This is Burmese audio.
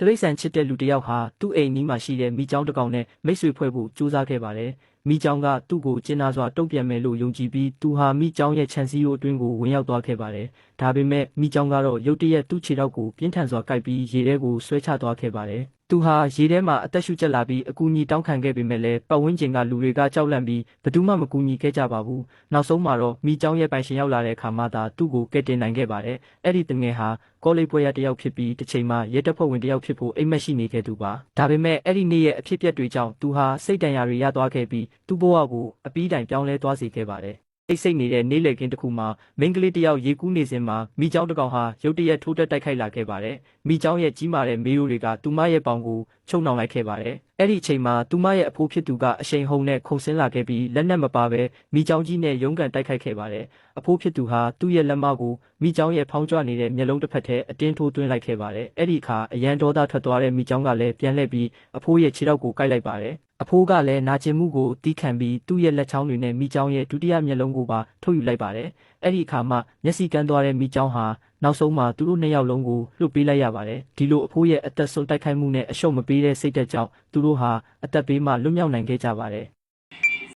တရိษံချစ်တဲ့လူတစ်ယောက်ဟာသူ့အိမ်နီးမှာရှိတဲ့မိကျောင်းတစ်ကောင်နဲ့မိတ်ဆွေဖွဲ့ဖို့ကြိုးစားခဲ့ပါတယ်။မိကျောင်းကသူ့ကိုကျဉ်းသားစွာတုံ့ပြန်မယ်လို့ယုံကြည်ပြီးသူဟာမိကျောင်းရဲ့ခြံစည်းရိုးအတွင်းကိုဝင်ရောက်သွားခဲ့ပါတယ်။ဒါပေမဲ့မိကျောင်းကတော့ရုတ်တရက်သူ့ခြေထောက်ကိုပြင်းထန်စွာကိုက်ပြီးရေထဲကိုဆွဲချသွားခဲ့ပါတယ်။သူဟာရေထဲမှာအသက်ရှူကျက်လာပြီးအကူအညီတောင်းခံခဲ့ပေမဲ့လည်းပတ်ဝန်းကျင်ကလူတွေကကြောက်လန့်ပြီးဘယ်သူမှမကူညီခဲ့ကြပါဘူး။နောက်ဆုံးမှာတော့မိကျောင်းရဲ့ပိုင်ရှင်ရောက်လာတဲ့အခါမှသာသူ့ကိုကယ်တင်နိုင်ခဲ့ပါတယ်။အဲ့ဒီတငယ်ဟာကောလိပ်ပွဲရတစ်ယောက်ဖြစ်ပြီးတစ်ချိန်မှာရဲတပ်ဖွဲ့ဝင်တစ်ယောက်ဖြစ်ဖို့အိမ်မက်ရှိနေခဲ့သူပါ။ဒါပေမဲ့အဲ့ဒီနေ့ရဲ့အဖြစ်အပျက်တွေကြောင့်သူဟာစိတ်ဒဏ်ရာတွေရသွားခဲ့ပြီးသူ့ဘဝကိုအပီးတိုင်ပြောင်းလဲသွားစေခဲ့ပါတယ်။စိတ်နေတဲ့နေ့လည်ခင်းတစ်ခုမှာမိန်းကလေးတစ်ယောက်ရေကူးနေစဉ်မှာမိကျောင်းတစ်ကောင်ဟာရုတ်တရက်ထိုးတက်တိုက်ခိုက်လာခဲ့ပါတယ်။မိကျောင်းရဲ့ကြီးမာတဲ့မေးရိုးတွေကသူမရဲ့ပေါင်ကိုချုံနှောင်လိုက်ခဲ့ပါတယ်။အဲ့ဒီအချိန်မှာသူမရဲ့အဖိုးဖြစ်သူကအရှိန်ဟုန်နဲ့ခုန်ဆင်းလာခဲ့ပြီးလက်နက်မပါဘဲမိကျောင်းကြီးနဲ့ရုန်းကန်တိုက်ခိုက်ခဲ့ပါတယ်။အဖိုးဖြစ်သူဟာသူ့ရဲ့လက်မကိုမိကျောင်းရဲ့ဖောင်းကြွနေတဲ့မျက်လုံးတစ်ဖက်ထဲအတင်းထိုးသွင်းလိုက်ခဲ့ပါတယ်။အဲ့ဒီအခါအရန်ဒေါသထွက်သွားတဲ့မိကျောင်းကလည်းပြန်လှည့်ပြီးအဖိုးရဲ့ခြေထောက်ကိုကိုက်လိုက်ပါတယ်။အဖိုးကလည်းနာကျင်မှုကိုတီးခံပြီးသူ့ရဲ့လက်ချောင်းတွေနဲ့မိကျောင်းရဲ့ဒုတိယမျက်လုံးကိုပါထုတ်ယူလိုက်ပါတယ်။အဲ့ဒီအခါမှမျက်စိကန်းသွားတဲ့မိကျောင်းဟာနောက်ဆုံးမှာသူတို့နှစ်ယောက်လုံးကိုလွှတ်ပေးလိုက်ရပါတယ်။ဒီလိုအဖိုးရဲ့အသက်ဆုံးတိုက်ခိုက်မှုနဲ့အရှုံးမပေးတဲ့စိတ်ဓာတ်ကြောင့်သူတို့ဟာအသက်ဘေးမှလွတ်မြောက်နိုင်ခဲ့ကြပါတယ်။